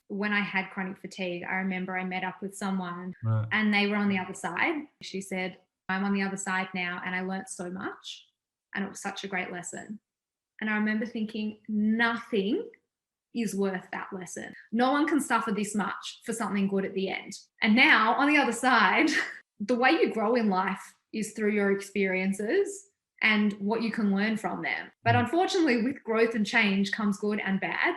when I had chronic fatigue, I remember I met up with someone Right. and they were on the other side. She said, I'm on the other side now and I learnt so much and it was such a great lesson. And I remember thinking, nothing is worth that lesson. No one can suffer this much for something good at the end. And now on the other side, the way you grow in life is through your experiences and what you can learn from them. But unfortunately, with growth and change comes good and bad.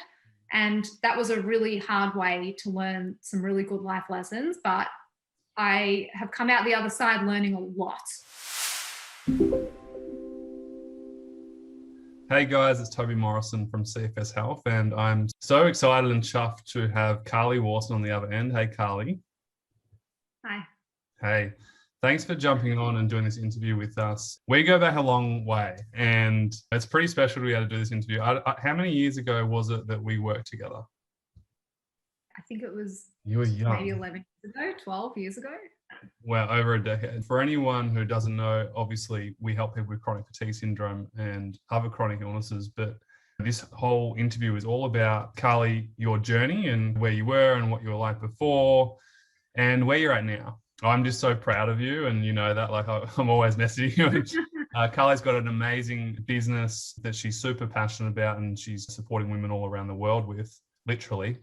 And that was a really hard way to learn some really good life lessons. But I have come out the other side learning a lot. Hey guys, it's Toby Morrison from CFS Health, and I'm so excited and chuffed to have Carly Warson on the other end. Hey, Carly. Hi. Hey, thanks for jumping on and doing this interview with us. We go back a long way, and it's pretty special to be able to do this interview. How many years ago was it that we worked together? I think it was You were young. maybe 11 years ago, 12 years ago. Well, over a decade. For anyone who doesn't know, obviously we help people with chronic fatigue syndrome and other chronic illnesses, but this whole interview is all about, Carly, your journey and where you were and what you were like before and where you're at now. I'm just so proud of you, and you know that, like, I'm always messaging you. Carly's got an amazing business that she's super passionate about, and she's supporting women all around the world with, literally,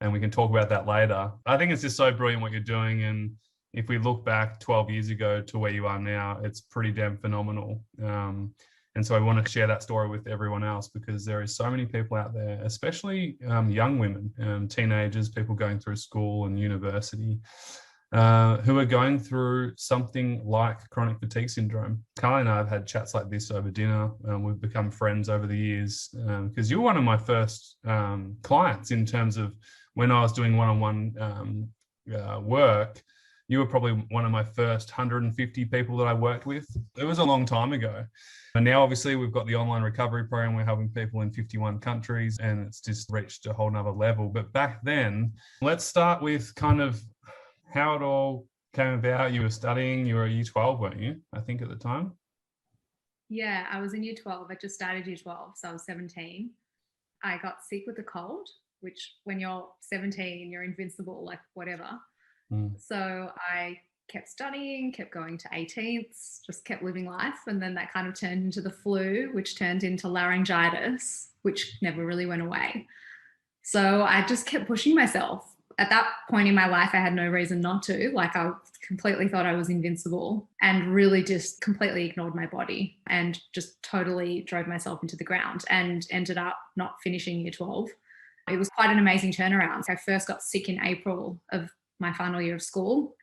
and we can talk about that later. I think it's just so brilliant what you're doing, and if we look back 12 years ago to where you are now, it's pretty damn phenomenal. And so I want to share that story with everyone else, because there is so many people out there, especially young women, teenagers, people going through school and university, who are going through something like chronic fatigue syndrome. Carly and I have had chats like this over dinner. We've become friends over the years, because you were one of my first clients in terms of when I was doing one-on-one work. You were probably one of my first 150 people that I worked with. It was a long time ago. And now, obviously, we've got the online recovery program. We're helping people in 51 countries, and it's just reached a whole nother level. But back then, let's start with kind of how it all came about. You were studying, you were year 12, weren't you? I think at the time. Yeah, I was in year 12. I just started year 12, so I was 17. I got sick with a cold, which when you're 17, you're invincible, like whatever. So I kept studying, kept going to 18ths, just kept living life. And then that kind of turned into the flu, which turned into laryngitis, which never really went away. So I just kept pushing myself. At that point in my life, I had no reason not to. Like, I completely thought I was invincible and really just completely ignored my body and just totally drove myself into the ground and ended up not finishing year 12. It was quite an amazing turnaround. I first got sick in April of my final year of school.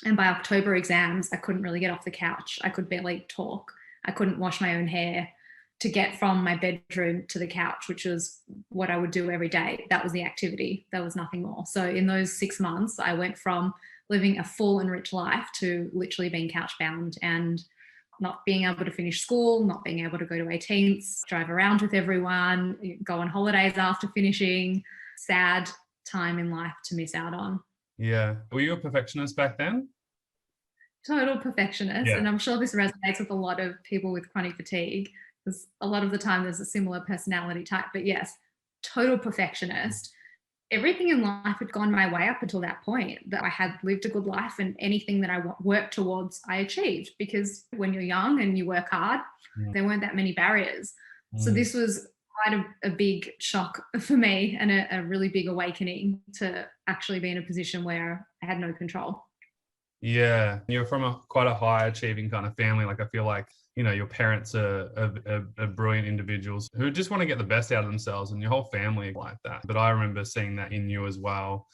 And by October exams, I couldn't really get off the couch. I could barely talk. I couldn't wash my own hair. To get from my bedroom to the couch, which was what I would do every day, that was the activity. There was nothing more. So in those 6 months, I went from living a full and rich life to literally being couch bound and not being able to finish school, not being able to go to 18ths, drive around with everyone, go on holidays after finishing. Sad time in life to miss out on. Yeah. Were you a perfectionist back then? Total perfectionist. Yeah. And I'm sure this resonates with a lot of people with chronic fatigue, because a lot of the time there's a similar personality type. But yes, total perfectionist. Everything in life had gone my way up until that point, that I had lived a good life, and anything that I worked towards, I achieved, because when you're young and you work hard, there weren't that many barriers. So this was quite a big shock for me, and a really big awakening to actually be in a position where I had no control. Yeah, you're from quite a high achieving kind of family. Like, I feel like, you know, your parents are brilliant individuals who just want to get the best out of themselves, and your whole family like that. But I remember seeing that in you as well,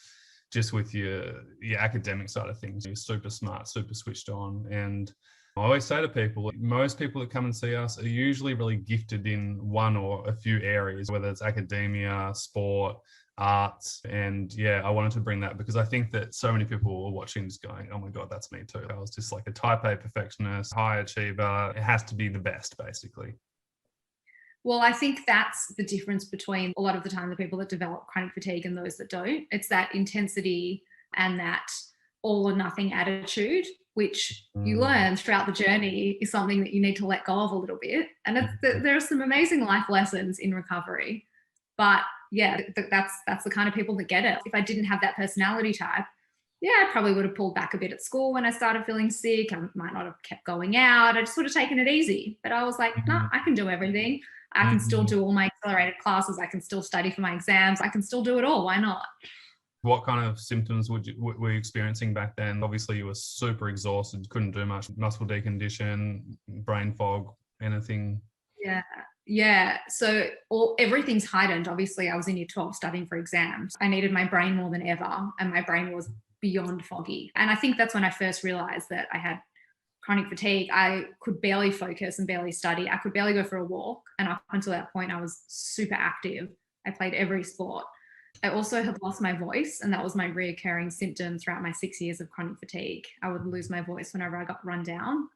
just with your academic side of things. You're super smart, super switched on. And I always say to people, most people that come and see us are usually really gifted in one or a few areas, whether it's academia, sport, arts. And yeah, I wanted to bring that because I think that so many people are watching just going, oh my God, that's me too. I was just like a type A perfectionist, high achiever. It has to be the best, basically. Well, I think that's the difference between a lot of the time the people that develop chronic fatigue and those that don't. It's that intensity and that all or nothing attitude, which you learn throughout the journey, is something that you need to let go of a little bit. And there are some amazing life lessons in recovery, but yeah, that's the kind of people that get it. If I didn't have that personality type, yeah, I probably would have pulled back a bit at school when I started feeling sick. I might not have kept going out. I just would have taken it easy. But I was like, no, I can do everything. I can still do all my accelerated classes. I can still study for my exams. I can still do it all. Why not? What kind of symptoms were you experiencing back then? Obviously, you were super exhausted, couldn't do much, muscle decondition, brain fog, anything? Yeah. So everything's heightened. Obviously, I was in year 12 studying for exams. I needed my brain more than ever, and my brain was beyond foggy. And I think that's when I first realized that I had chronic fatigue. I could barely focus and barely study. I could barely go for a walk. And up until that point, I was super active. I played every sport. I also had lost my voice, and that was my reoccurring symptom throughout my 6 years of chronic fatigue. I would lose my voice whenever I got run down.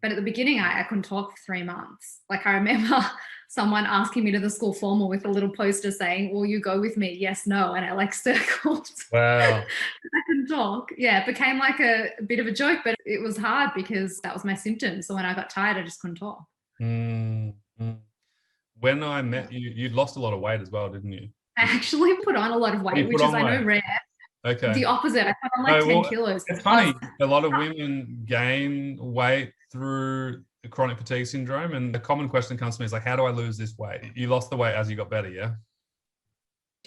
But at the beginning, I couldn't talk for 3 months. Like, I remember someone asking me to the school formal with a little poster saying, will you go with me? Yes, no. And I like circled. Wow. I couldn't talk. Yeah, it became like a bit of a joke, but it was hard because that was my symptom. So when I got tired, I just couldn't talk. When I met you, you'd lost a lot of weight as well, didn't you? I actually put on a lot of weight, which is, I know, rare. Okay. The opposite. I put on like 10 kilos. It's funny. A lot of women gain weight through chronic fatigue syndrome. And the common question comes to me is like, how do I lose this weight? You lost the weight as you got better, yeah?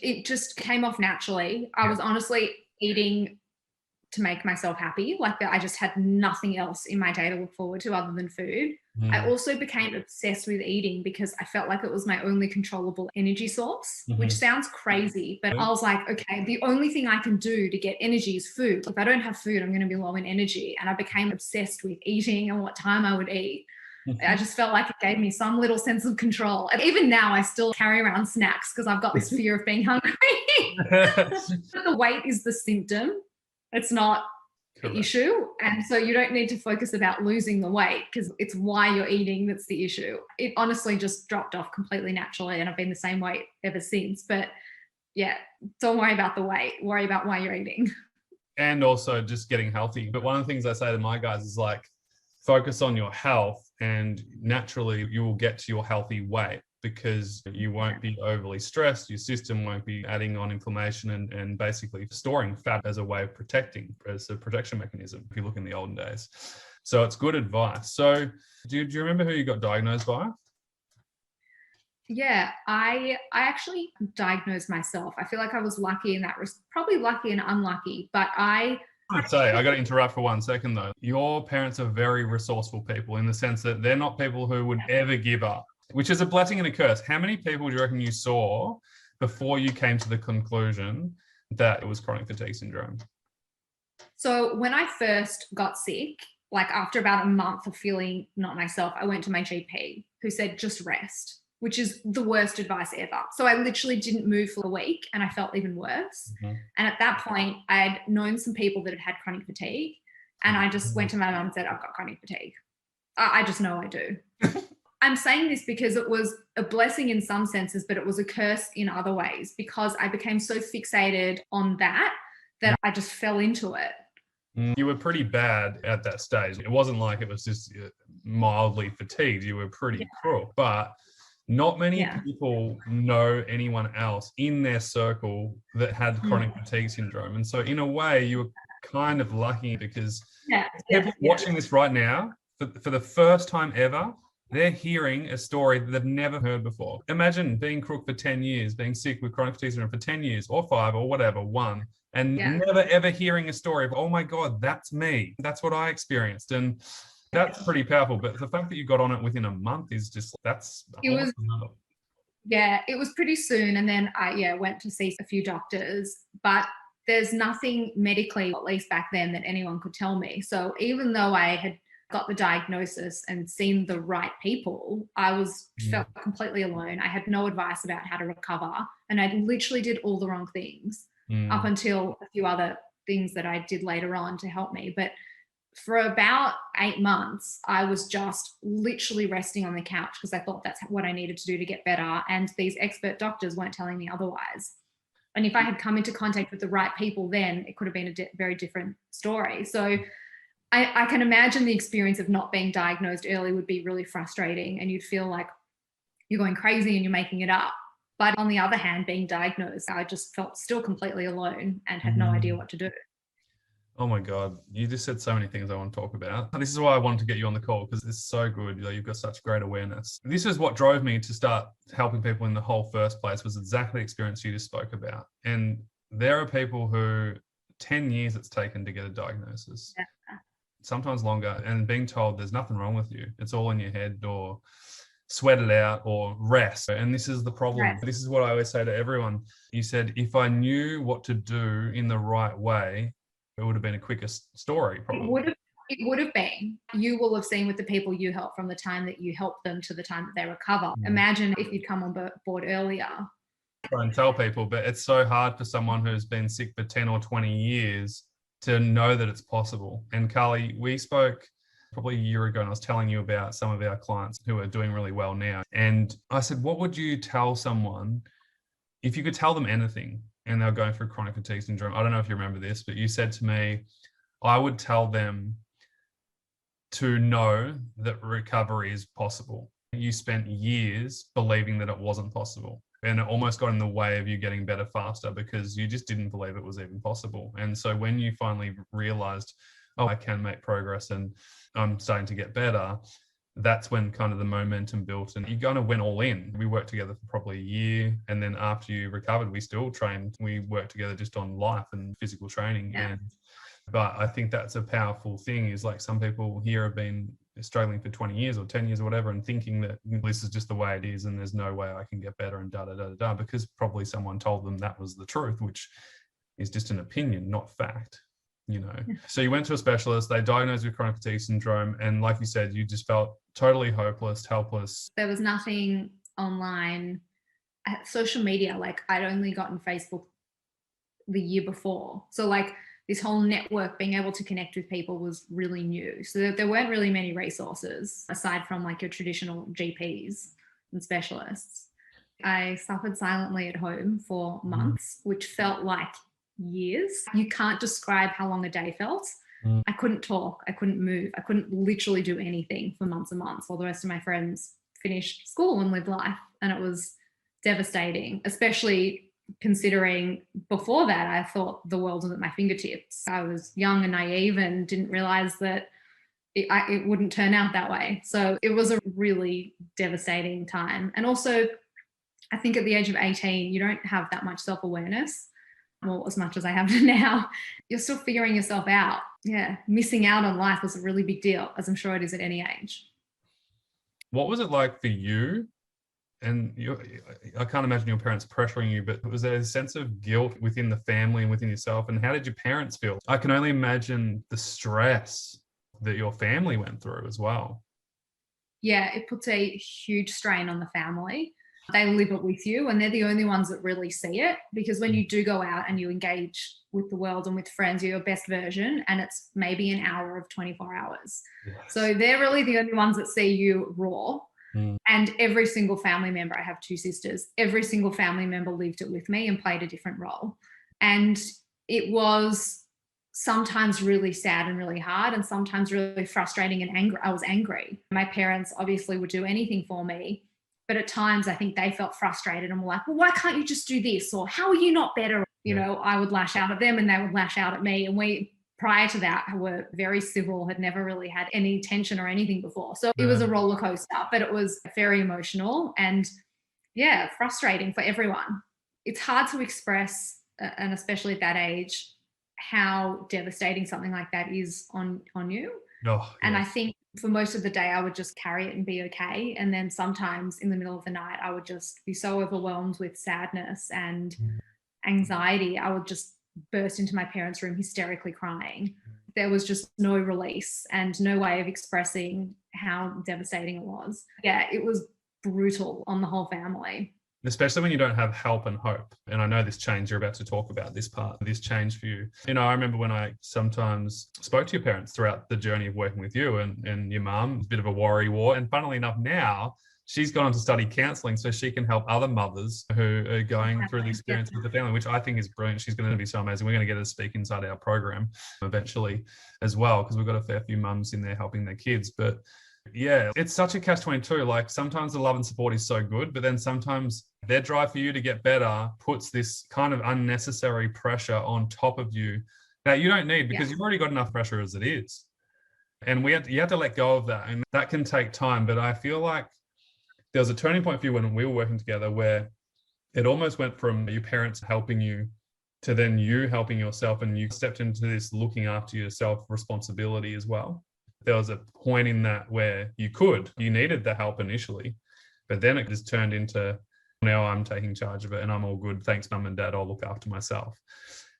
It just came off naturally. I was honestly eating to make myself happy. Like, that I just had nothing else in my day to look forward to other than food. I also became obsessed with eating because I felt like it was my only controllable energy source, which sounds crazy, but I was like, okay, the only thing I can do to get energy is food. If I don't have food, I'm going to be low in energy. And I became obsessed with eating and what time I would eat. I just felt like it gave me some little sense of control. And even now, I still carry around snacks because I've got this fear of being hungry. But the weight is the symptom. It's not the issue. And so you don't need to focus about losing the weight because it's why you're eating that's the issue. It honestly just dropped off completely naturally, and I've been the same weight ever since. But yeah, don't worry about the weight. Worry about why you're eating. And also just getting healthy. But one of the things I say to my guys is like, focus on your health and naturally you will get to your healthy weight because you won't be overly stressed. Your system won't be adding on inflammation and basically storing fat as a way of protecting, as a protection mechanism, if you look in the olden days. So it's good advice. So do you remember who you got diagnosed by? Yeah, I actually diagnosed myself. I feel like I was lucky in that, probably lucky and unlucky, but I got to interrupt for 1 second though. Your parents are very resourceful people in the sense that they're not people who would ever give up, which is a blessing and a curse. How many people do you reckon you saw before you came to the conclusion that it was chronic fatigue syndrome? So when I first got sick, like after about a month of feeling not myself, I went to my GP who said, just rest, which is the worst advice ever. So I literally didn't move for a week and I felt even worse. And at that point, I'd known some people that had had chronic fatigue. And I just went to my mum and said, I've got chronic fatigue. I just know I do. I'm saying this because it was a blessing in some senses, but it was a curse in other ways because I became so fixated on that I just fell into it. You were pretty bad at that stage. It wasn't like it was just mildly fatigued. You were pretty cruel, but not many people know anyone else in their circle that had chronic fatigue syndrome. And so in a way, you were kind of lucky because people watching this right now, for the first time ever, they're hearing a story that they've never heard before. Imagine being crook for 10 years, being sick with chronic fatigue syndrome for 10 years or 5 or whatever, 1, and never ever hearing a story of, oh my God, that's me. That's what I experienced. And that's pretty powerful. But the fact that you got on it within a month is just, it was pretty soon. And then I went to see a few doctors, but there's nothing medically, at least back then, that anyone could tell me. So even though I had got the diagnosis and seen the right people, I felt completely alone. I had no advice about how to recover. And I literally did all the wrong things up until a few other things that I did later on to help me. But for about 8 months, I was just literally resting on the couch because I thought that's what I needed to do to get better. And these expert doctors weren't telling me otherwise. And if I had come into contact with the right people then, it could have been a very different story. So I can imagine the experience of not being diagnosed early would be really frustrating, and you'd feel like you're going crazy and you're making it up. But on the other hand, being diagnosed, I just felt still completely alone and had no idea what to do. Oh my God, you just said so many things I want to talk about. This is why I wanted to get you on the call, because it's so good. You've got such great awareness. This is what drove me to start helping people in the whole first place, was exactly the experience you just spoke about. And there are people who 10 years it's taken to get a diagnosis, sometimes longer, and being told there's nothing wrong with you. It's all in your head, or sweat it out, or rest. And this is the problem. Right. This is what I always say to everyone. You said, if I knew what to do in the right way, it would have been a quicker story, probably. It would have been. You will have seen with the people you help, from the time that you help them to the time that they recover. Imagine if you'd come on board earlier. Try and tell people, but it's so hard for someone who's been sick for 10 or 20 years to know that it's possible. And Carly, we spoke probably a year ago, and I was telling you about some of our clients who are doing really well now. And I said, what would you tell someone if you could tell them anything and they're going through chronic fatigue syndrome? I don't know if you remember this, but you said to me, I would tell them to know that recovery is possible. You spent years believing that it wasn't possible, and it almost got in the way of you getting better faster because you just didn't believe it was even possible. And so when you finally realized, oh, I can make progress and I'm starting to get better, that's when kind of the momentum built, and you kind of went all in. We worked together for probably a year, and then after you recovered, we still trained. We worked together just on life and physical training. But I think that's a powerful thing, is like some people here have been struggling for 20 years or 10 years or whatever, and thinking that this is just the way it is and there's no way I can get better and because probably someone told them that was the truth, which is just an opinion, not fact. So you went to a specialist, they diagnosed you with chronic fatigue syndrome, and like you said, you just felt totally hopeless, helpless. There was nothing online, social media. Like, I'd only gotten Facebook the year before, so like this whole network, being able to connect with people, was really new. So there weren't really many resources aside from like your traditional GPs and specialists. I suffered silently at home for months, which felt like years. You can't describe how long a day felt. I couldn't talk, I couldn't move, I couldn't literally do anything for months and months while the rest of my friends finished school and lived life. And it was devastating, especially considering before that I thought the world was at my fingertips. I was young and naive and didn't realize that it wouldn't turn out that way. So it was a really devastating time. And also, I think at the age of 18, you don't have that much self-awareness. Well, as much as I have now. You're still figuring yourself out. Yeah, missing out on life was a really big deal, as I'm sure it is at any age. What was it like for you? And I can't imagine your parents pressuring you, but was there a sense of guilt within the family and within yourself? And how did your parents feel? I can only imagine the stress that your family went through as well. Yeah, it puts a huge strain on the family. They live it with you, and they're the only ones that really see it, because when you do go out and you engage with the world and with friends, you're your best version, and it's maybe an hour of 24 hours. Yes. So they're really the only ones that see you raw. And every single family member, I have 2 sisters, every single family member lived it with me and played a different role. And it was sometimes really sad and really hard, and sometimes really frustrating and angry. I was angry. My parents obviously would do anything for me, but at times I think they felt frustrated and were like, well, why can't you just do this? Or how are you not better? I would lash out at them and they would lash out at me. And we, prior to that, were very civil, had never really had any tension or anything before. So it was a roller coaster, but it was very emotional and frustrating for everyone. It's hard to express, and especially at that age, how devastating something like that is on you. And I think for most of the day, I would just carry it and be okay. And then sometimes in the middle of the night, I would just be so overwhelmed with sadness and anxiety. I would just burst into my parents' room hysterically crying. There was just no release and no way of expressing how devastating it was. Yeah, it was brutal on the whole family. Especially when you don't have help and hope. And I know this change, you're about to talk about this part, this change for you. I remember when I sometimes spoke to your parents throughout the journey of working with you, and your mum, a bit of a worry war. And funnily enough, now she's gone on to study counselling so she can help other mothers who are going through the experience with the family, which I think is brilliant. She's going to be so amazing. We're going to get her to speak inside our program eventually as well, because we've got a fair few mums in there helping their kids. But Yeah, it's such a catch-22. Like sometimes the love and support is so good, but then sometimes their drive for you to get better puts this kind of unnecessary pressure on top of you that you don't need, because you've already got enough pressure as it is. And you have to let go of that. And that can take time. But I feel like there was a turning point for you when we were working together where it almost went from your parents helping you to then you helping yourself, and you stepped into this looking after yourself responsibility as well. There was a point in that where you needed the help initially, but then it just turned into, now I'm taking charge of it and I'm all good. Thanks, mum and dad. I'll look after myself.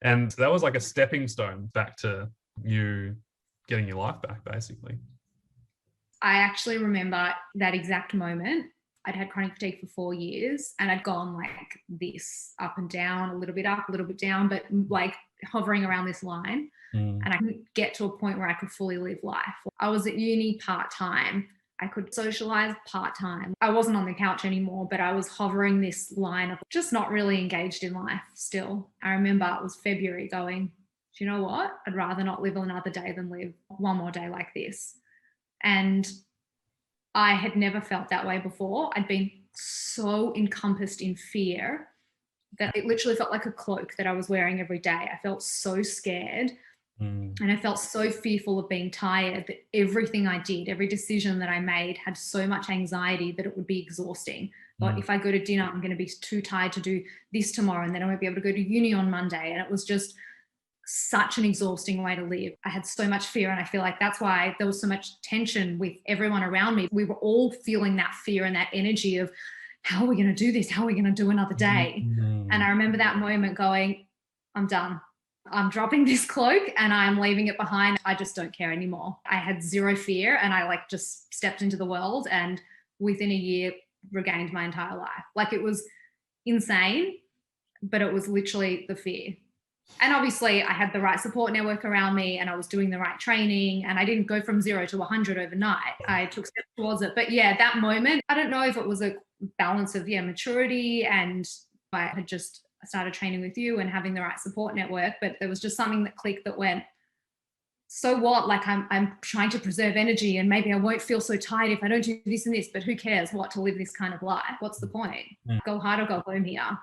And that was like a stepping stone back to you getting your life back, basically. I actually remember that exact moment. I'd had chronic fatigue for 4 years and I'd gone like this, up and down, a little bit up, a little bit down, but like hovering around this line. And I couldn't get to a point where I could fully live life. I was at uni part-time. I could socialize part-time. I wasn't on the couch anymore, but I was hovering this line of just not really engaged in life still. I remember it was February going, do you know what? I'd rather not live another day than live one more day like this. And I had never felt that way before. I'd been so encompassed in fear that it literally felt like a cloak that I was wearing every day. I felt so scared. And I felt so fearful of being tired that everything I did, every decision that I made had so much anxiety that it would be exhausting. But if I go to dinner, I'm going to be too tired to do this tomorrow, and then I won't be able to go to uni on Monday. And it was just such an exhausting way to live. I had so much fear, and I feel like that's why there was so much tension with everyone around me. We were all feeling that fear and that energy of, how are we going to do this? How are we going to do another day? And I remember that moment going, I'm done. I'm dropping this cloak and I'm leaving it behind. I just don't care anymore. I had zero fear and I like just stepped into the world, and within a year regained my entire life. Like it was insane, but it was literally the fear. And obviously I had the right support network around me and I was doing the right training, and I didn't go from 0 to 100 overnight. I took steps towards it. But yeah, that moment, I don't know if it was a balance of maturity, and I had just started training with you and having the right support network, but there was just something that clicked that went, so what? Like I'm trying to preserve energy, and maybe I won't feel so tired if I don't do this and this, but who cares what to live this kind of life? What's the point? Go hard or go home here.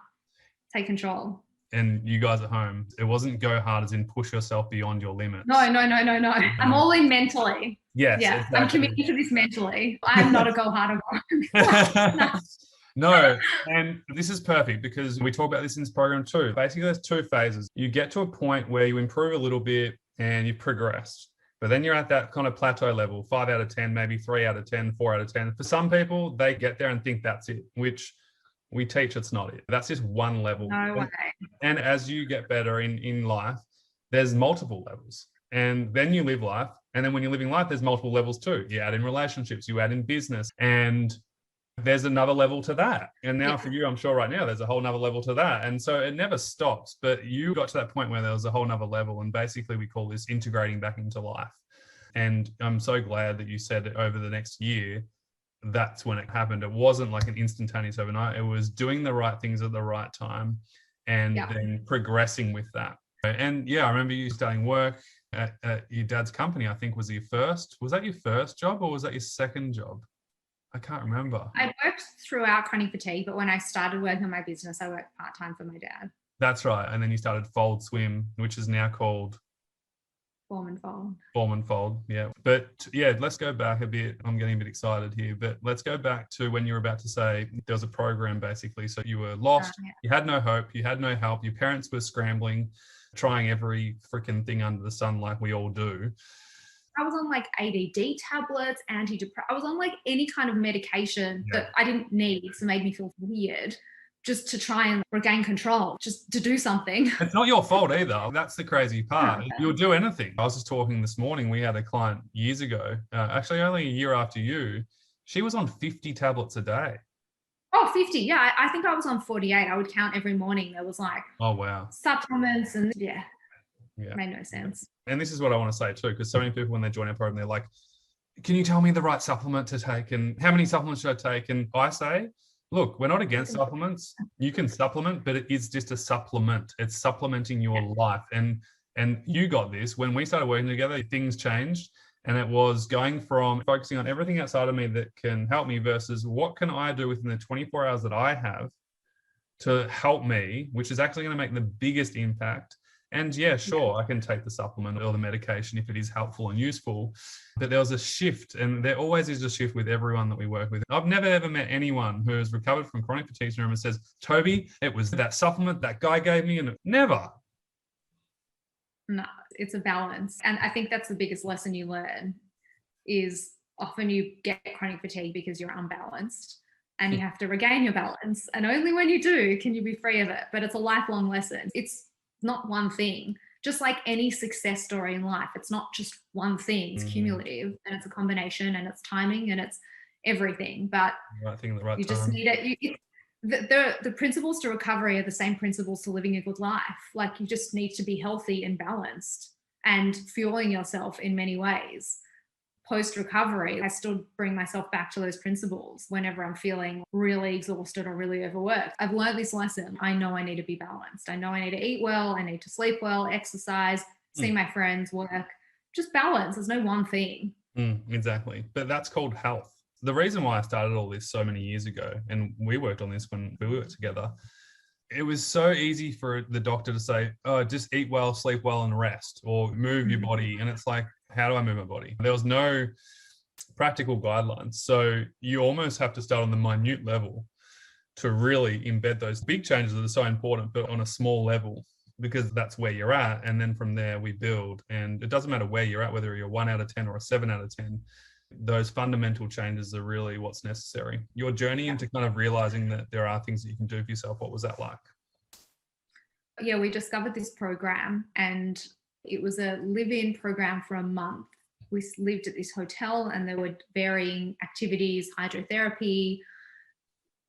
Take control. And you guys at home, it wasn't go hard as in push yourself beyond your limits. No. I'm all in mentally. Yes. Yeah, exactly. I'm committed to this mentally. I'm not a go hard or go home. No. No, and this is perfect because we talk about this in this program too. Basically, there's 2 phases. You get to a point where you improve a little bit and you progress, but then you're at that kind of plateau level, 5 out of 10, maybe 3 out of 10, 4 out of 10. For some people, they get there and think that's it, which we teach it's not it. That's just one level. No way. And as you get better in life, there's multiple levels. And then you live life. And then when you're living life, there's multiple levels too. You add in relationships, you add in business, and there's another level to that. And now for you, I'm sure right now, there's a whole nother level to that. And so it never stops, but you got to that point where there was a whole nother level. And basically we call this integrating back into life. And I'm so glad that you said that over the next year, that's when it happened. It wasn't like an instantaneous overnight. It was doing the right things at the right time and then progressing with that. And I remember you starting work at your dad's company. I think was that your first job or was that your second job? I can't remember. I worked throughout chronic fatigue, but when I started working on my business, I worked part-time for my dad. That's right. And then you started Fold Swim, which is now called Form and Fold. Yeah. But let's go back a bit. I'm getting a bit excited here, but let's go back to when you were about to say there was a program basically. So you were lost, you had no hope, you had no help, your parents were scrambling, trying every freaking thing under the sun like we all do. I was on like ADD tablets, antidepressants. I was on like any kind of medication that I didn't need. So it made me feel weird just to try and regain control, just to do something. It's not your fault either. That's the crazy part. You'll do anything. I was just talking this morning. We had a client years ago, actually only a year after you. She was on 50 tablets a day. Oh, 50. Yeah. I think I was on 48. I would count every morning. There was like, oh, wow, supplements and made no sense. And this is what I want to say too, because so many people, when they join our program, they're like, can you tell me the right supplement to take? And how many supplements should I take? And I say, look, we're not against supplements. You can supplement, but it is just a supplement. It's supplementing your life. And you got this. When we started working together, things changed. And it was going from focusing on everything outside of me that can help me versus what can I do within the 24 hours that I have to help me, which is actually going to make the biggest impact. And yeah, sure, I can take the supplement or the medication if it is helpful and useful. But there was a shift, and there always is a shift with everyone that we work with. I've never ever met anyone who has recovered from chronic fatigue syndrome and says, Toby, it was that supplement that guy gave me, and never. No, it's a balance. And I think that's the biggest lesson you learn is often you get chronic fatigue because you're unbalanced and you have to regain your balance. And only when you do can you be free of it. But it's a lifelong lesson. It's not one thing. Just like any success story in life, it's not just one thing. It's cumulative, and it's a combination, and it's timing, and it's everything. But right thing at the right you just time. need it. The principles to recovery are the same principles to living a good life. Like, you just need to be healthy and balanced and fueling yourself in many ways. Post recovery, I still bring myself back to those principles whenever I'm feeling really exhausted or really overworked. I've learned this lesson. I know I need to be balanced. I know I need to eat well. I need to sleep well, exercise, see my friends, work. Just balance. There's no one thing. Exactly. But that's called health. The reason why I started all this so many years ago, and we worked on this when we worked together, it was so easy for the doctor to say, oh, just eat well, sleep well, and rest, or move your body. And it's like, how do I move my body? There was no practical guidelines. So you almost have to start on the minute level to really embed those big changes that are so important, but on a small level, because that's where you're at. And then from there we build. And it doesn't matter where you're at, whether you're 1 out of 10 or a 7 out of 10. Those fundamental changes are really what's necessary. Your journey into kind of realizing that there are things that you can do for yourself, what was that like? Yeah, we discovered this program, and it was a live-in program for a month. We lived at this hotel, and there were varying activities, hydrotherapy,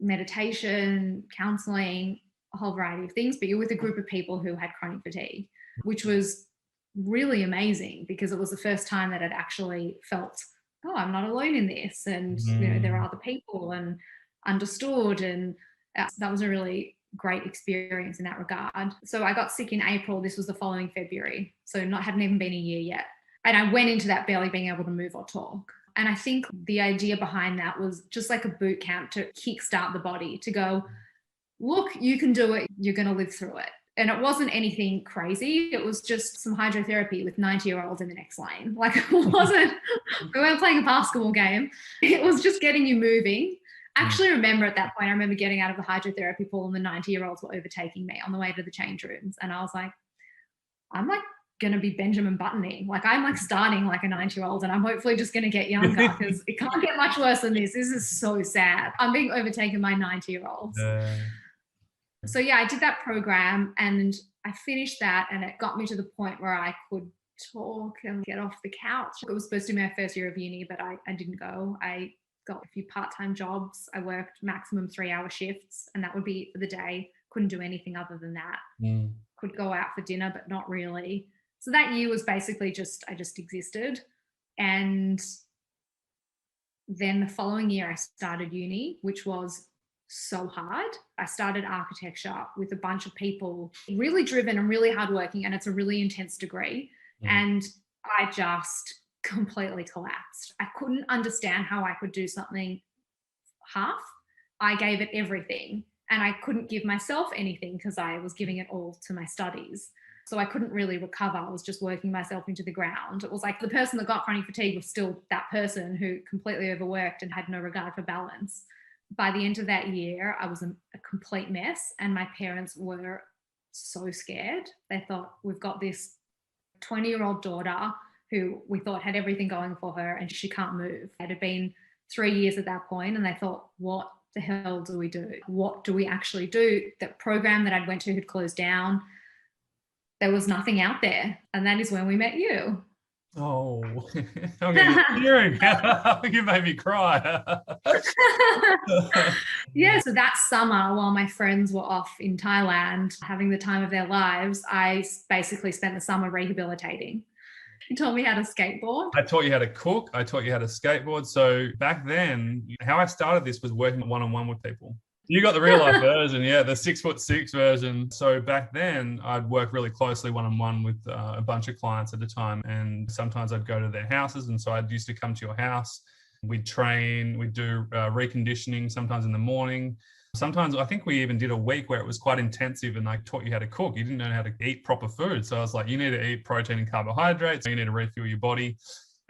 meditation, counseling, a whole variety of things, but you're with a group of people who had chronic fatigue, which was really amazing because it was the first time that I'd actually felt, oh, I'm not alone in this. And, you know, there are other people and understood. And that was a really great experience in that regard. So I got sick in April. This was the following February. So hadn't even been a year yet. And I went into that barely being able to move or talk. And I think the idea behind that was just like a boot camp to kickstart the body, to go, look, you can do it. You're going to live through it. And it wasn't anything crazy. It was just some hydrotherapy with 90-year-olds in the next lane. Like, it wasn't, we weren't playing a basketball game. It was just getting you moving. I actually remember at that point, I remember getting out of the hydrotherapy pool and the 90-year-olds were overtaking me on the way to the change rooms. And I was like, I'm like going to be Benjamin Buttoning. Like, I'm like starting like a 90-year-old, and I'm hopefully just going to get younger because it can't get much worse than this. This is so sad. I'm being overtaken by 90-year-olds. So yeah, I did that program and I finished that, and it got me to the point where I could talk and get off the couch. It was supposed to be my first year of uni, but I didn't go. I got a few part-time jobs. I worked maximum 3-hour shifts, and that would be it for the day. Couldn't do anything other than that. Could go out for dinner, but not really. So that year was basically I just existed. And then the following year I started uni, which was so hard. I started architecture with a bunch of people, really driven and really hardworking, and it's a really intense degree. And I just completely collapsed. I couldn't understand how I could do something half. I gave it everything, and I couldn't give myself anything because I was giving it all to my studies. So I couldn't really recover. I was just working myself into the ground. It was like the person that got chronic fatigue was still that person who completely overworked and had no regard for balance. By the end of that year, I was a complete mess, and my parents were so scared. They thought, we've got this 20-year-old daughter who we thought had everything going for her, and she can't move. It had been 3 years at that point, and they thought, what the hell do we do? What do we actually do? The program that I'd went to had closed down. There was nothing out there, and that is when we met you. Oh, I'm hearing. You made me cry. Yeah, so that summer, while my friends were off in Thailand having the time of their lives, I basically spent the summer rehabilitating. You taught me how to skateboard. I taught you how to cook. I taught you how to skateboard. So back then, how I started this was working one-on-one with people. You got the real life version, yeah, the 6'6" version. So back then, I'd work really closely one-on-one with a bunch of clients at a time, and sometimes I'd go to their houses, and so I'd used to come to your house. We'd train, we'd do reconditioning sometimes in the morning. Sometimes I think we even did a week where it was quite intensive and I taught you how to cook. You didn't know how to eat proper food. So I was like, you need to eat protein and carbohydrates. You need to refuel your body.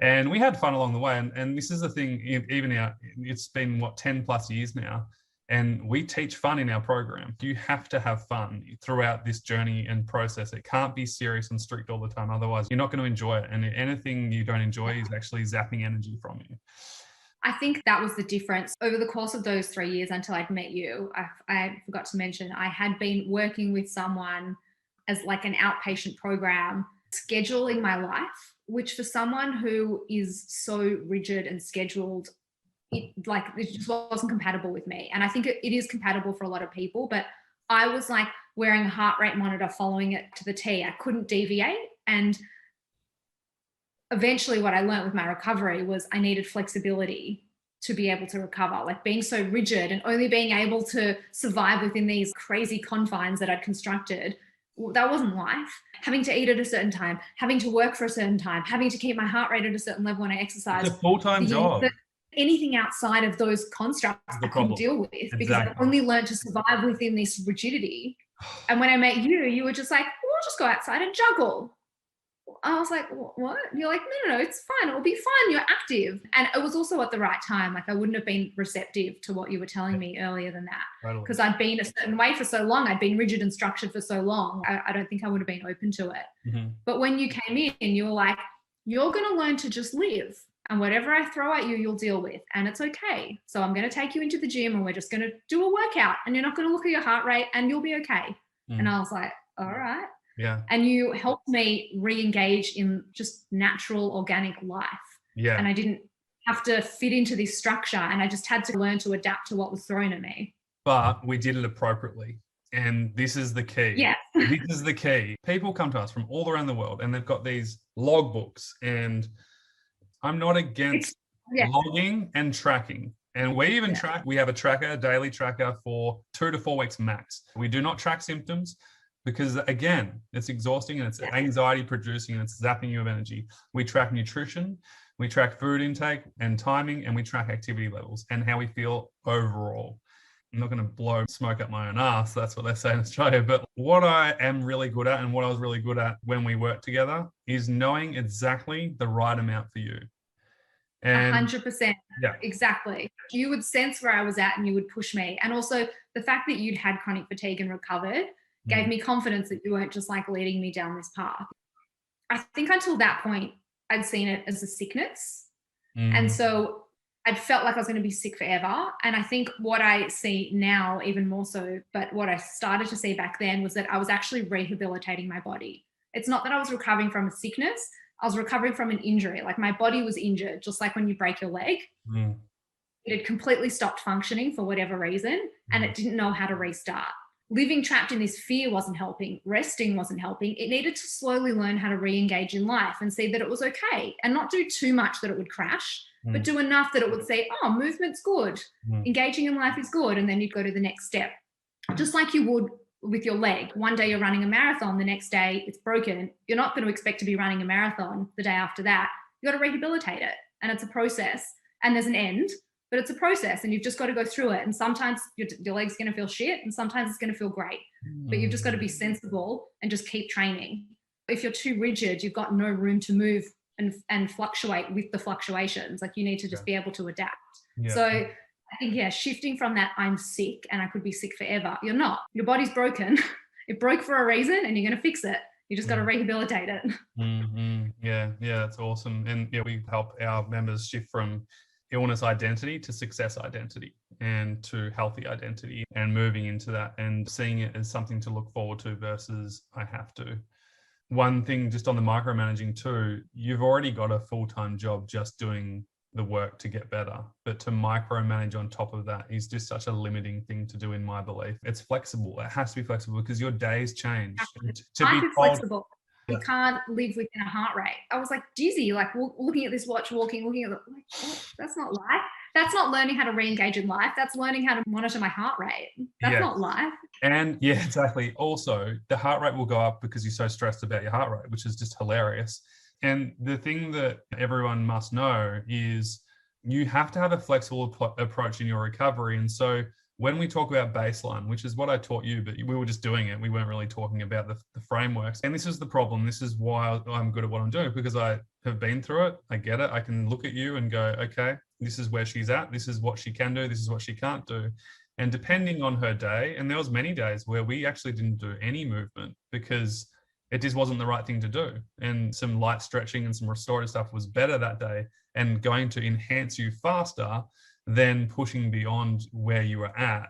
And we had fun along the way. And this is the thing, even now, it's been 10 plus years now. And we teach fun in our program. You have to have fun throughout this journey and process. It can't be serious and strict all the time. Otherwise, you're not going to enjoy it. And anything you don't enjoy is actually zapping energy from you. I think that was the difference. Over the course of those 3 years until I'd met you, I forgot to mention, I had been working with someone as like an outpatient program, scheduling my life, which for someone who is so rigid and scheduled, it just wasn't compatible with me. And I think it is compatible for a lot of people, but I was like wearing a heart rate monitor, following it to the T. I couldn't deviate. And eventually what I learned with my recovery was I needed flexibility to be able to recover. Like being so rigid and only being able to survive within these crazy confines that I'd constructed, that wasn't life. Having to eat at a certain time, having to work for a certain time, having to keep my heart rate at a certain level when I exercise. It's a full-time job. Anything outside of those constructs I couldn't deal with because I only learned to survive within this rigidity. And when I met you, you were just like, we'll just go outside and juggle. I was like, what? You're like, no, it's fine. It'll be fine. You're active. And it was also at the right time. Like I wouldn't have been receptive to what you were telling me earlier than that. Because I'd been a certain way for so long. I'd been rigid and structured for so long. I don't think I would have been open to it. Mm-hmm. But when you came in, you were like, you're going to learn to just live. And whatever I throw at you, you'll deal with. And it's okay. So I'm going to take you into the gym and we're just going to do a workout and you're not going to look at your heart rate and you'll be okay. Mm. And I was like, all right. Yeah. And you helped me re-engage in just natural, organic life. Yeah. And I didn't have to fit into this structure and I just had to learn to adapt to what was thrown at me. But we did it appropriately. And this is the key. Yeah. This is the key. People come to us from all around the world and they've got these logbooks, and I'm not against logging and tracking. And we even track, we have a daily tracker for 2 to 4 weeks max. We do not track symptoms because again, it's exhausting and it's anxiety producing and it's zapping you of energy. We track nutrition, we track food intake and timing, and we track activity levels and how we feel overall. I'm not going to blow smoke up my own ass. That's what they say in Australia. But what I am really good at and what I was really good at when we worked together is knowing exactly the right amount for you. 100%. Yeah. Exactly. You would sense where I was at and you would push me. And also the fact that you'd had chronic fatigue and recovered gave me confidence that you weren't just like leading me down this path. I think until that point, I'd seen it as a sickness. And so I'd felt like I was going to be sick forever. And I think what I see now, even more so, but what I started to see back then was that I was actually rehabilitating my body. It's not that I was recovering from a sickness. I was recovering from an injury. Like my body was injured, just like when you break your leg. It had completely stopped functioning for whatever reason, and it didn't know how to restart. Living trapped in this fear wasn't helping. Resting wasn't helping. It needed to slowly learn how to re-engage in life and see that it was okay and not do too much that it would crash, but do enough that it would say, oh, movement's good. Engaging in life is good. And then you'd go to the next step. Just like you would with your leg. One day you're running a marathon, the next day it's broken. You're not going to expect to be running a marathon the day after that. You got to rehabilitate it. And it's a process. And there's an end, but it's a process and you've just got to go through it. And sometimes your leg's going to feel shit and sometimes it's going to feel great. But you've just got to be sensible and just keep training. If you're too rigid, you've got no room to move and fluctuate with the fluctuations. Like you need to just be able to adapt. So I think, shifting from that I'm sick and I could be sick forever. You're not. Your body's broken. It broke for a reason and you're going to fix it. You just got to rehabilitate it. Yeah, that's awesome. And we help our members shift from illness identity to success identity and to healthy identity and moving into that and seeing it as something to look forward to versus I have to. One thing just on the micromanaging too, you've already got a full-time job just doing the work to get better, but to micromanage on top of that is just such a limiting thing to do in my belief. It's flexible. It has to be flexible because your days change. To be flexible. You can't live within a heart rate. I was like dizzy, like looking at this watch, walking, looking at the, like, oh, that's not life. That's not learning how to re-engage in life. That's learning how to monitor my heart rate. That's not life. And yeah, exactly. Also, the heart rate will go up because you're so stressed about your heart rate, which is just hilarious. And the thing that everyone must know is you have to have a flexible approach in your recovery. And so when we talk about baseline, which is what I taught you, but we were just doing it, we weren't really talking about the frameworks. And this is the problem. This is why I'm good at what I'm doing, because I have been through it. I get it. I can look at you and go, okay, this is where she's at. This is what she can do. This is what she can't do. And depending on her day, and there was many days where we actually didn't do any movement because it just wasn't the right thing to do. And some light stretching and some restorative stuff was better that day and going to enhance you faster than pushing beyond where you were at.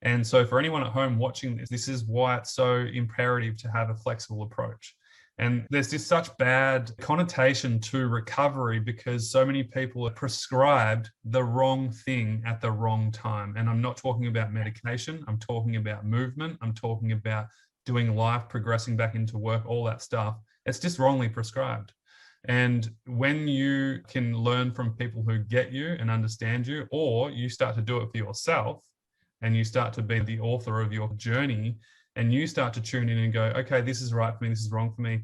And so for anyone at home watching this, this is why it's so imperative to have a flexible approach. And there's just such bad connotation to recovery because so many people are prescribed the wrong thing at the wrong time. And I'm not talking about medication. I'm talking about movement. I'm talking about doing life, progressing back into work, all that stuff. It's just wrongly prescribed. And when you can learn from people who get you and understand you, or you start to do it for yourself and you start to be the author of your journey and you start to tune in and go, okay, this is right for me, this is wrong for me.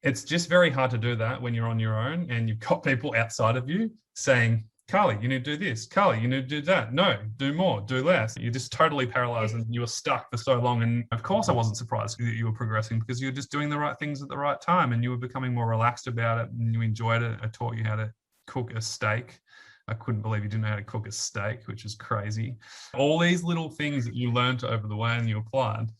It's just very hard to do that when you're on your own and you've got people outside of you saying, Carly, you need to do this. Carly, you need to do that. No, do more, do less. You're just totally paralyzed and you were stuck for so long. And of course, I wasn't surprised that you were progressing because you were just doing the right things at the right time and you were becoming more relaxed about it and you enjoyed it. I taught you how to cook a steak. I couldn't believe you didn't know how to cook a steak, which is crazy. All these little things that you learned over the way and you applied,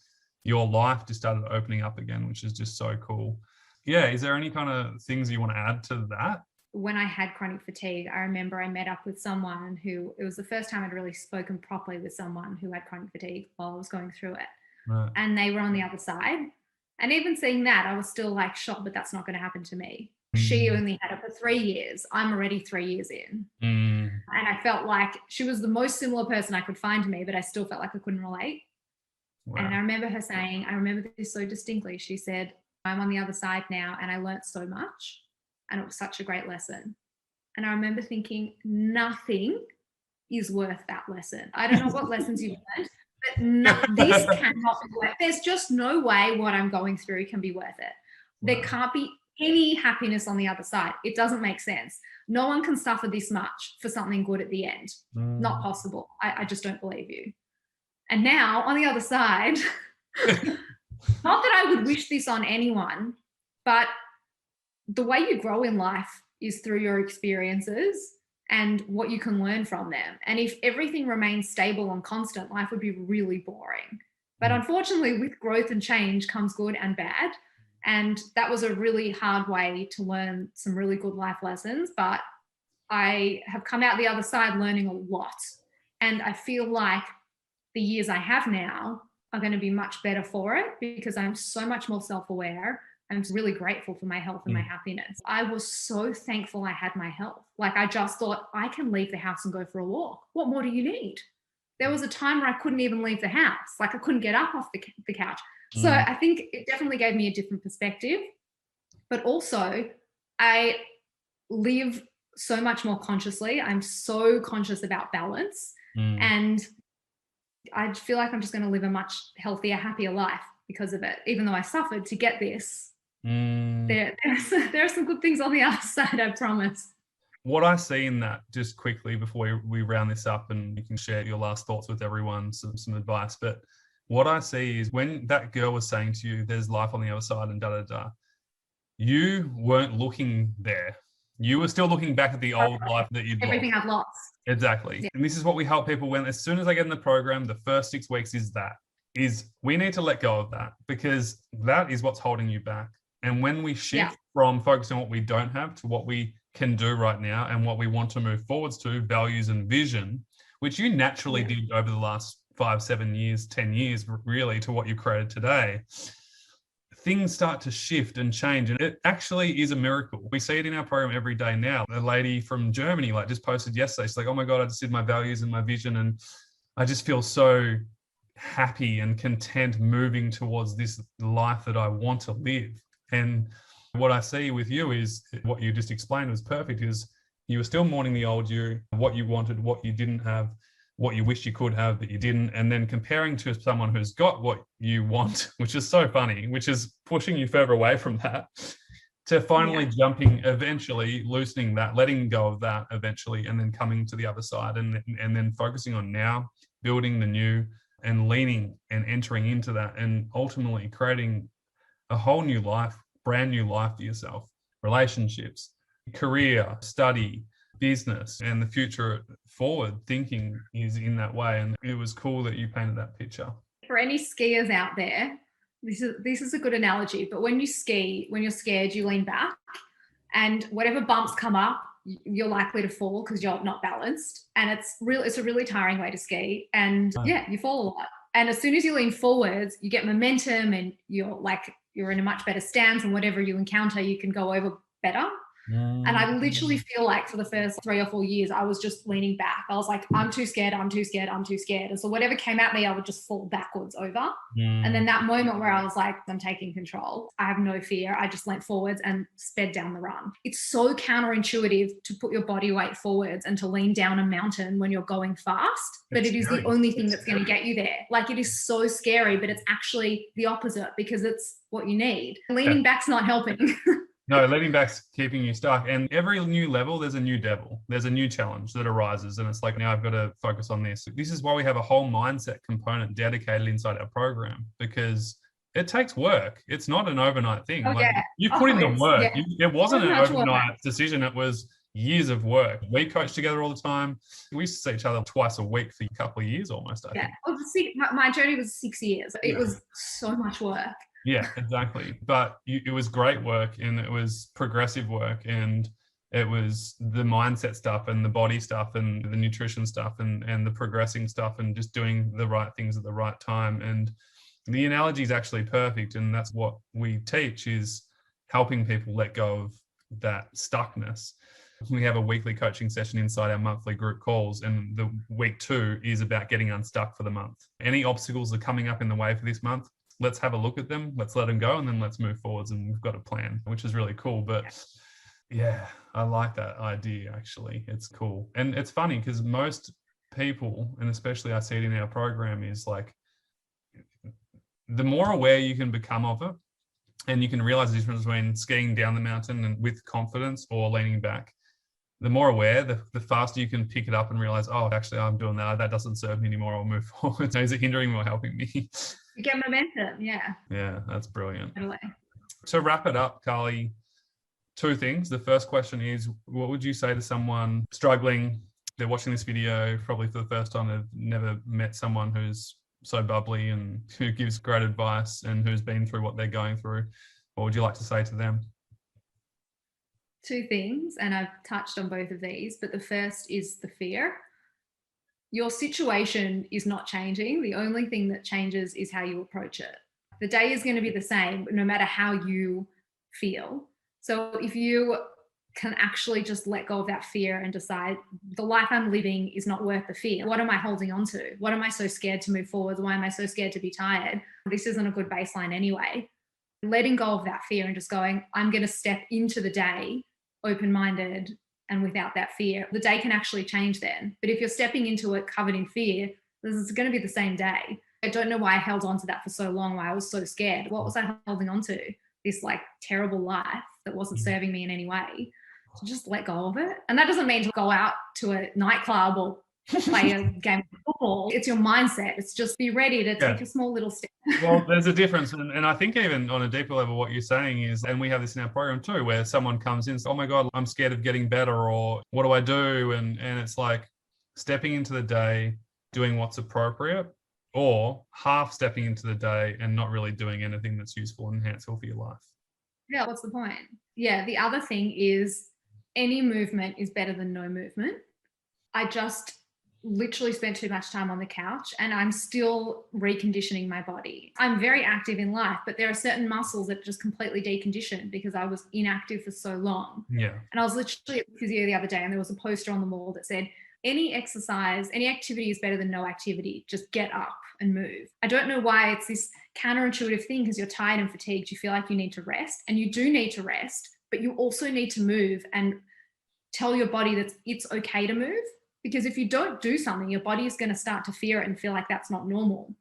your life just started opening up again, which is just so cool. Yeah, is there any kind of things you want to add to that? When I had chronic fatigue, I remember I met up with someone who, it was the first time I'd really spoken properly with someone who had chronic fatigue while I was going through it. Right. And they were on the other side. And even seeing that, I was still like shocked, but that's not going to happen to me. She only had it for 3 years. I'm already 3 years in. And I felt like she was the most similar person I could find to me, but I still felt like I couldn't relate. Wow. And I remember her saying, I remember this so distinctly. She said, I'm on the other side now and I learned so much. And it was such a great lesson. And I remember thinking, nothing is worth that lesson. I don't know what lessons you've learned, but this cannot be worth it. There's just no way what I'm going through can be worth it. Wow. There can't be any happiness on the other side. It doesn't make sense. No one can suffer this much for something good at the end. Not possible. I just don't believe you. And now on the other side, not that I would wish this on anyone, but the way you grow in life is through your experiences and what you can learn from them. And if everything remains stable and constant, life would be really boring. But unfortunately, with growth and change comes good and bad. And that was a really hard way to learn some really good life lessons. But I have come out the other side learning a lot. And I feel like the years I have now are going to be much better for it because I'm so much more self-aware. I'm really grateful for my health and my happiness. I was so thankful I had my health. Like I just thought, I can leave the house and go for a walk. What more do you need? There was a time where I couldn't even leave the house. Like I couldn't get up off the couch. So I think it definitely gave me a different perspective. But also I live so much more consciously. I'm so conscious about balance. And I feel like I'm just going to live a much healthier, happier life because of it. Even though I suffered to get this, there are some good things on the other side, I promise. What I see in that, just quickly before we round this up and you can share your last thoughts with everyone, some advice, but what I see is when that girl was saying to you, there's life on the other side and da-da-da, you weren't looking there. You were still looking back at the old life that you'd lost. Everything I've lost. Exactly. Yeah. And this is what we help people when, as soon as they get in the program, the first 6 weeks is we need to let go of that because that is what's holding you back. And when we shift from focusing on what we don't have to what we can do right now and what we want to move forwards to, values and vision, which you naturally did over the last 5, 7 years, 10 years, really, to what you created today, things start to shift and change. And it actually is a miracle. We see it in our program every day now. A lady from Germany just posted yesterday. She's like, oh my God, I just did my values and my vision. And I just feel so happy and content moving towards this life that I want to live. And what I see with you is what you just explained was perfect, is you were still mourning the old you, what you wanted, what you didn't have, what you wish you could have but you didn't, and then comparing to someone who's got what you want, which is so funny, which is pushing you further away from that, to finally jumping, eventually loosening that, letting go of that eventually, and then coming to the other side, and then focusing on now building the new and leaning and entering into that, and ultimately creating a whole new life, brand new life for yourself, relationships, career, study, business, and the future forward thinking is in that way. And it was cool that you painted that picture. For any skiers out there, this is a good analogy, but when you ski, when you're scared, you lean back, and whatever bumps come up, you're likely to fall because you're not balanced. And it's a really tiring way to ski. And you fall a lot. And as soon as you lean forwards, you get momentum, and you're in a much better stance, and whatever you encounter, you can go over better. And I literally feel like for the first 3 or 4 years, I was just leaning back. I was like, I'm too scared, I'm too scared, I'm too scared. And so whatever came at me, I would just fall backwards over. And then that moment where I was like, I'm taking control, I have no fear, I just leant forwards and sped down the run. It's so counterintuitive to put your body weight forwards and to lean down a mountain when you're going fast, but it is the only thing that's going to get you there. Like, it is so scary, but it's actually the opposite, because it's what you need. Leaning back's not helping. No, leaning back's keeping you stuck. And every new level, there's a new devil. There's a new challenge that arises. And it's like, now I've got to focus on this. This is why we have a whole mindset component dedicated inside our program, because it takes work. It's not an overnight thing. You put in the work. It wasn't an overnight decision. It was years of work. We coached together all the time. We used to see each other twice a week for a couple of years almost, I think. My journey was 6 years. It was so much work. Yeah, exactly. But it was great work, and it was progressive work, and it was the mindset stuff and the body stuff and the nutrition stuff and the progressing stuff and just doing the right things at the right time. And the analogy is actually perfect. And that's what we teach, is helping people let go of that stuckness. We have a weekly coaching session inside our monthly group calls, and the week 2 is about getting unstuck for the month. Any obstacles that are coming up in the way for this month, let's have a look at them, let's let them go, and then let's move forwards. And we've got a plan, which is really cool. But yeah, I like that idea, actually. It's cool. And it's funny because most people, and especially I see it in our program, is like, the more aware you can become of it, and you can realize the difference between skiing down the mountain and with confidence or leaning back, the more aware, the faster you can pick it up and realize, oh, actually, I'm doing that. That doesn't serve me anymore. I'll move forward. Is it hindering me or helping me? You get momentum. Yeah. Yeah, that's brilliant. Totally. To wrap it up, Carly, 2 things. The first question is, what would you say to someone struggling? They're watching this video probably for the first time. They've never met someone who's so bubbly and who gives great advice and who's been through what they're going through. What would you like to say to them? 2 things, and I've touched on both of these, but the first is the fear. Your situation is not changing. The only thing that changes is how you approach it. The day is going to be the same, no matter how you feel. So if you can actually just let go of that fear and decide, the life I'm living is not worth the fear. What am I holding on to? What am I so scared to move forward? Why am I so scared to be tired? This isn't a good baseline anyway. Letting go of that fear and just going, I'm going to step into the day open-minded and without that fear. The day can actually change then. But if you're stepping into it covered in fear, this is going to be the same day. I don't know why I held on to that for so long, why I was so scared. What was I holding on to? This like terrible life that wasn't serving me in any way. So just let go of it. And that doesn't mean to go out to a nightclub or play a game of football. It's your mindset. It's just be ready to take a small little step. Well, there's a difference. And I think even on a deeper level, what you're saying is, and we have this in our program too, where someone comes in and says, oh my God, I'm scared of getting better, or what do I do? And it's like stepping into the day, doing what's appropriate, or half stepping into the day and not really doing anything that's useful and enhanceful for your life. Yeah, what's the point? Yeah, the other thing is any movement is better than no movement. I just literally spent too much time on the couch and I'm still reconditioning my body. I'm very active in life, but there are certain muscles that just completely deconditioned because I was inactive for so long. Yeah. And I was literally at the physio the other day and there was a poster on the wall that said, any exercise, any activity is better than no activity. Just get up and move. I don't know why it's this counterintuitive thing, because you're tired and fatigued. You feel like you need to rest, and you do need to rest, but you also need to move and tell your body that it's okay to move. Because if you don't do something, your body is going to start to fear it and feel like that's not normal.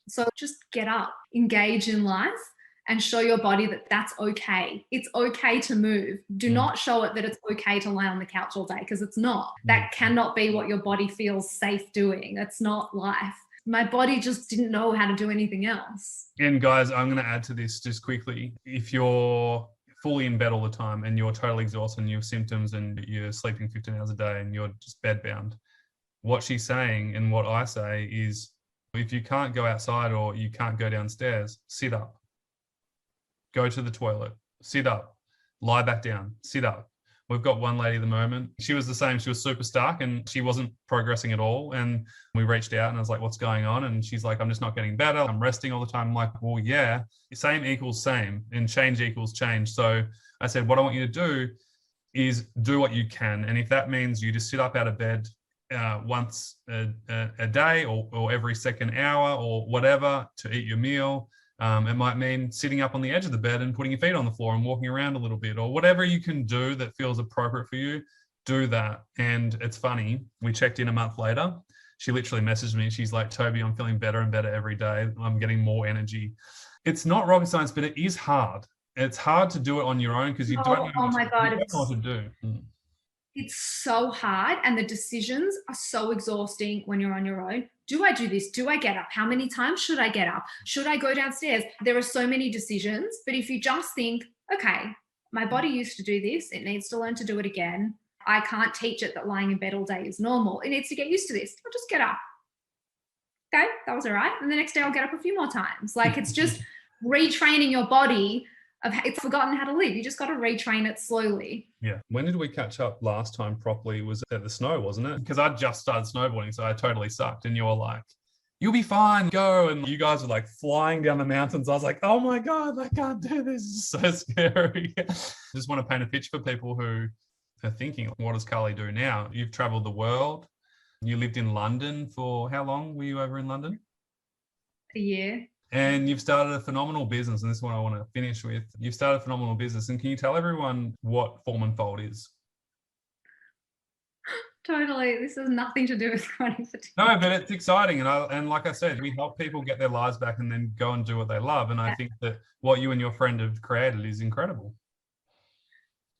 So just get up, engage in life, and show your body that that's okay. It's okay to move. Do not show it that it's okay to lie on the couch all day, because it's not. That cannot be what your body feels safe doing. That's not life. My body just didn't know how to do anything else. And guys, I'm going to add to this just quickly. If you're fully in bed all the time and you're totally exhausted and you have symptoms and you're sleeping 15 hours a day and you're just bedbound, what she's saying and what I say is, if you can't go outside or you can't go downstairs, sit up. Go to the toilet, sit up, lie back down, sit up. We've got one lady at the moment. She was the same. She was super stuck and she wasn't progressing at all. And we reached out and I was like, what's going on? And she's like, I'm just not getting better. I'm resting all the time. I'm like, well, yeah, same equals same and change equals change. So I said, what I want you to do is do what you can. And if that means you just sit up out of bed once a day or every second hour or whatever to eat your meal, it might mean sitting up on the edge of the bed and putting your feet on the floor and walking around a little bit, or whatever you can do that feels appropriate for you, do that. And it's funny, we checked in a month later. She literally messaged me. She's like, Toby, I'm feeling better and better every day. I'm getting more energy. It's not rocket science, but it is hard. It's hard to do it on your own because you don't know what to do. It's so hard, and the decisions are so exhausting when you're on your own. Do I do this? Do I get up? How many times should I get up? Should I go downstairs? There are so many decisions, but if you just think, okay, my body used to do this, it needs to learn to do it again. I can't teach it that lying in bed all day is normal. It needs to get used to this. I'll just get up. Okay, that was all right. And the next day I'll get up a few more times. Like, it's just retraining your body. It's forgotten how to live. You just got to retrain it slowly. Yeah. When did we catch up last time properly? Was at the snow, wasn't it? Because I just started snowboarding, so I totally sucked. And you were like, you'll be fine, go. And you guys were like flying down the mountains. I was like, oh my God, I can't do this. It's so scary. Just want to paint a picture for people who are thinking, what does Carly do now? You've traveled the world. You lived in London for how long were you over in London? A year. And you've started a phenomenal business, and this is what I want to finish with. You've started a phenomenal business, and can you tell everyone what Form and Fold is? Totally. This has nothing to do with chronic fatigue. No, but it's exciting. And like I said, we help people get their lives back and then go and do what they love. And I think that what you and your friend have created is incredible.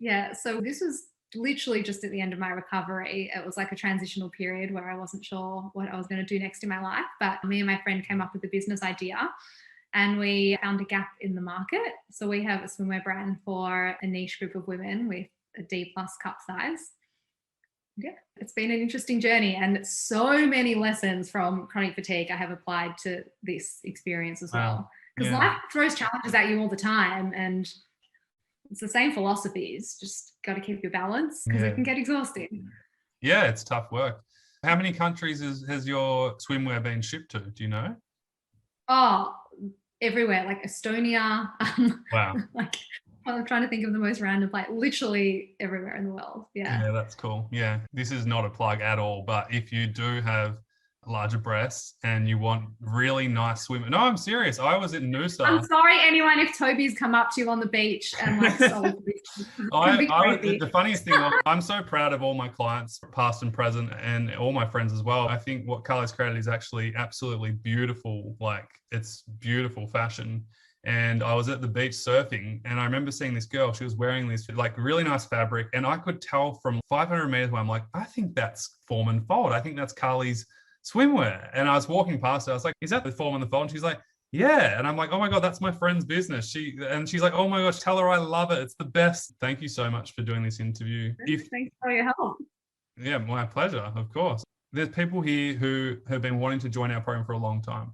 Yeah. So this was literally just at the end of my recovery. It was like a transitional period where I wasn't sure what I was going to do next in my life. But me and my friend came up with a business idea and we found a gap in the market. So we have a swimwear brand for a niche group of women with a D+ cup size. Yeah, it's been an interesting journey and so many lessons from chronic fatigue I have applied to this experience as well. Because life throws challenges at you all the time, and it's the same philosophies. Just got to keep your balance because it can get exhausting. Yeah, it's tough work. How many countries has your swimwear been shipped to? Do you know? Oh, everywhere, like Estonia. Wow. Like, I'm trying to think of the most random place. Literally everywhere in the world. Yeah. Yeah, that's cool. Yeah, this is not a plug at all, but if you do have larger breasts and you want really nice swim. No, I'm serious. I was in Noosa. I'm sorry, anyone, if Toby's come up to you on the beach and like sold this. The funniest thing, I'm so proud of all my clients, past and present, and all my friends as well. I think what Carly's created is actually absolutely beautiful. Like, it's beautiful fashion. And I was at the beach surfing and I remember seeing this girl, she was wearing this like really nice fabric. And I could tell from 500 meters away, I'm like, I think that's Form and Fold. I think that's Carly's swimwear. And I was walking past her, I was like, is that the Form and the Fold? And she's like, yeah. And I'm like, oh my God, that's my friend's business. She's like, oh my gosh, tell her I love it. It's the best. Thank you so much for doing this interview. Thanks for your help. Yeah, my pleasure, of course. There's people here who have been wanting to join our program for a long time,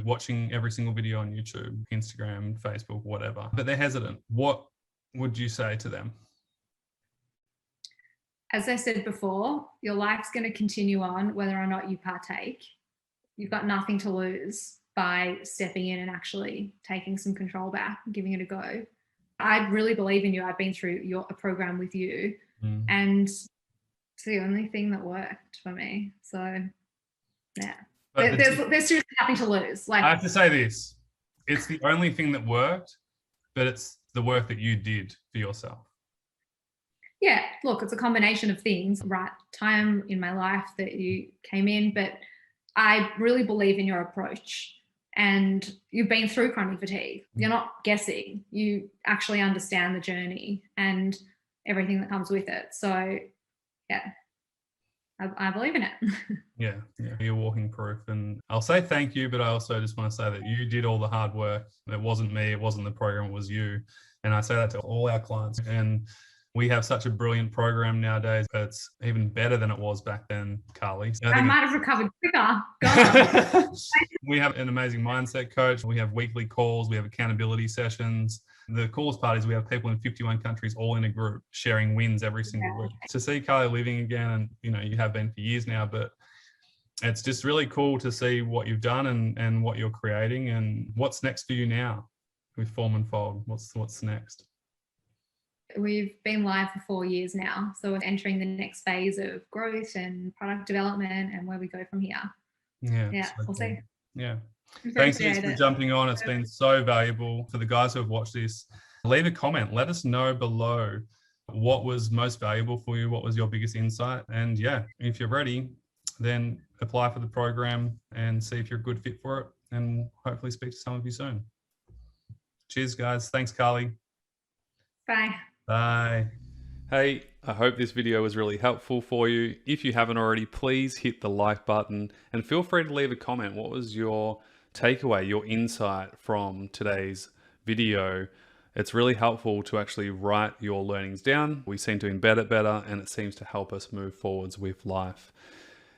watching every single video on YouTube, Instagram, Facebook, whatever, but they're hesitant. What would you say to them? As I said before, your life's going to continue on whether or not you partake. You've got nothing to lose by stepping in and actually taking some control back, giving it a go. I really believe in you. I've been through a program with you, and It's the only thing that worked for me. So yeah, But there's seriously nothing to lose. Like, I have to say this, it's the only thing that worked, but it's the work that you did for yourself. Yeah, look, it's a combination of things, right time in my life that you came in, but I really believe in your approach. And you've been through chronic fatigue. You're not guessing. You actually understand the journey and everything that comes with it. So yeah, I believe in it. Yeah, you're walking proof. And I'll say thank you, but I also just want to say that you did all the hard work. It wasn't me, it wasn't the program, it was you. And I say that to all our clients. And we have such a brilliant program nowadays. It's even better than it was back then, Carly. I might have recovered quicker. God. We have an amazing mindset coach. We have weekly calls. We have accountability sessions. The coolest part is we have people in 51 countries all in a group sharing wins every single week. To see Carly living again, and you have been for years now, but it's just really cool to see what you've done and what you're creating and what's next for you now with Form and Fold. What's next? We've been live for 4 years now, so we're entering the next phase of growth and product development and where we go from here. Yeah, so we'll see. Yeah. Thanks for jumping on. It's been so valuable. For the guys who have watched this, leave a comment. Let us know below what was most valuable for you, what was your biggest insight. And yeah, if you're ready, then apply for the program and see if you're a good fit for it, and hopefully speak to some of you soon. Cheers, guys. Thanks, Carly. Bye. Bye. Hey, I hope this video was really helpful for you. If you haven't already, please hit the like button and feel free to leave a comment. What was your takeaway, your insight from today's video? It's really helpful to actually write your learnings down. We seem to embed it better, and it seems to help us move forwards with life.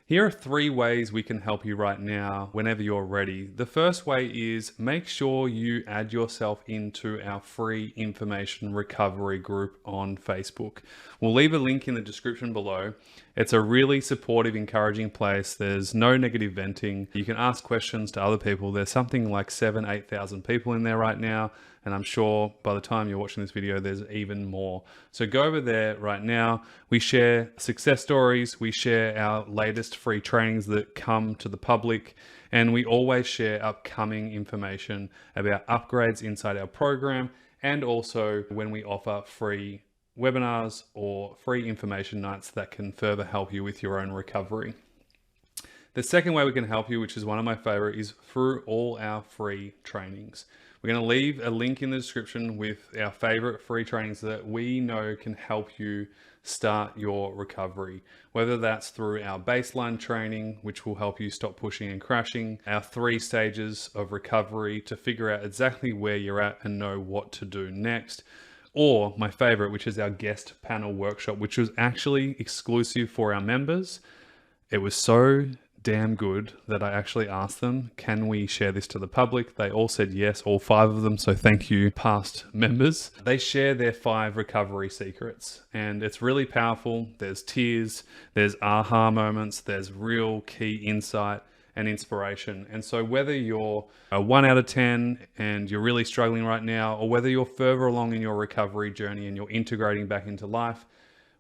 Here are 3 ways we can help you right now whenever you're ready. The first way is make sure you add yourself into our free information recovery group on Facebook. We'll leave a link in the description below. It's a really supportive, encouraging place. There's no negative venting. You can ask questions to other people. There's something like 8,000 people in there right now. And I'm sure by the time you're watching this video, there's even more. So go over there right now. We share success stories. We share our latest free trainings that come to the public. And we always share upcoming information about upgrades inside our program. And also when we offer free webinars or free information nights that can further help you with your own recovery. The second way we can help you, which is one of my favorite, is through all our free trainings. We're going to leave a link in the description with our favorite free trainings that we know can help you start your recovery, whether that's through our baseline training, which will help you stop pushing and crashing, our 3 stages of recovery to figure out exactly where you're at and know what to do next, or my favorite, which is our guest panel workshop, which was actually exclusive for our members. It was so damn good that I actually asked them, can we share this to the public? They all said yes, all 5 of them. So thank you, past members. They share their 5 recovery secrets, and it's really powerful. There's tears, there's aha moments, there's real key insight and inspiration. And so whether you're a 1 out of 10 and you're really struggling right now, or whether you're further along in your recovery journey and you're integrating back into life,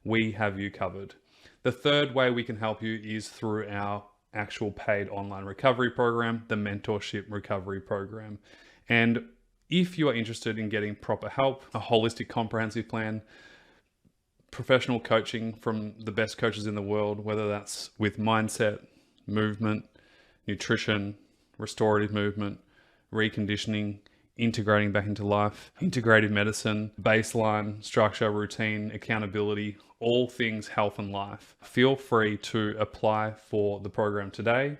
we have you covered. The third way we can help you is through our actual paid online recovery program, the Mentorship Recovery Program. And if you are interested in getting proper help, a holistic comprehensive plan, professional coaching from the best coaches in the world, whether that's with mindset, movement, nutrition, restorative movement, reconditioning, integrating back into life, integrative medicine, baseline, structure, routine, accountability, all things health and life. Feel free to apply for the program today.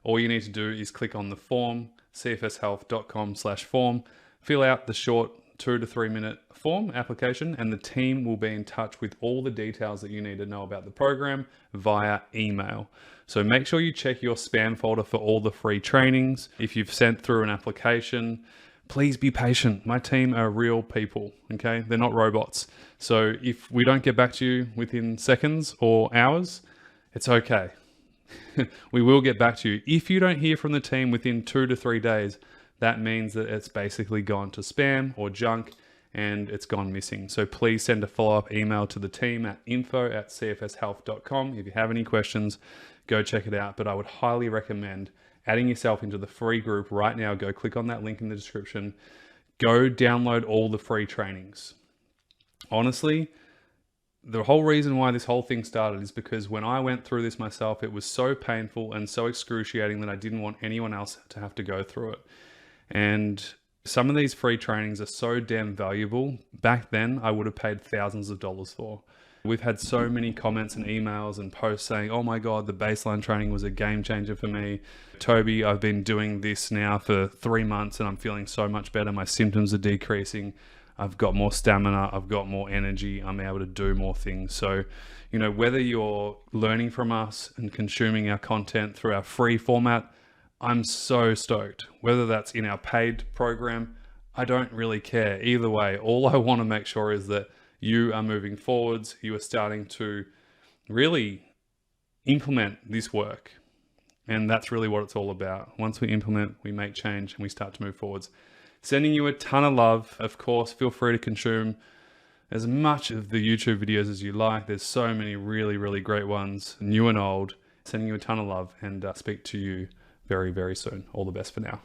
All you need to do is click on the form, cfshealth.com/form, fill out the short 2 to 3 minute form application, and the team will be in touch with all the details that you need to know about the program via email. So make sure you check your spam folder for all the free trainings. If you've sent through an application, please be patient. My team are real people, okay? They're not robots. So if we don't get back to you within seconds or hours, it's okay. We will get back to you. If you don't hear from the team within 2 to 3 days, that means that it's basically gone to spam or junk, and it's gone missing. So please send a follow-up email to the team at info@cfshealth.com. If you have any questions, go check it out. But I would highly recommend adding yourself into the free group right now. Go click on that link in the description. Go download all the free trainings. Honestly, the whole reason why this whole thing started is because when I went through this myself, it was so painful and so excruciating that I didn't want anyone else to have to go through it. And some of these free trainings are so damn valuable. Back then, I would have paid thousands of dollars for. We've had so many comments and emails and posts saying, oh my God, the baseline training was a game changer for me. Toby, I've been doing this now for 3 months and I'm feeling so much better. My symptoms are decreasing. I've got more stamina. I've got more energy. I'm able to do more things. So, you know, whether you're learning from us and consuming our content through our free format, I'm so stoked. Whether that's in our paid program, I don't really care. Either way, all I want to make sure is that you are moving forwards. You are starting to really implement this work. And that's really what it's all about. Once we implement, we make change and we start to move forwards. Sending you a ton of love. Of course, feel free to consume as much of the YouTube videos as you like. There's so many really, really great ones, new and old. Sending you a ton of love and speak to you very, very soon. All the best for now.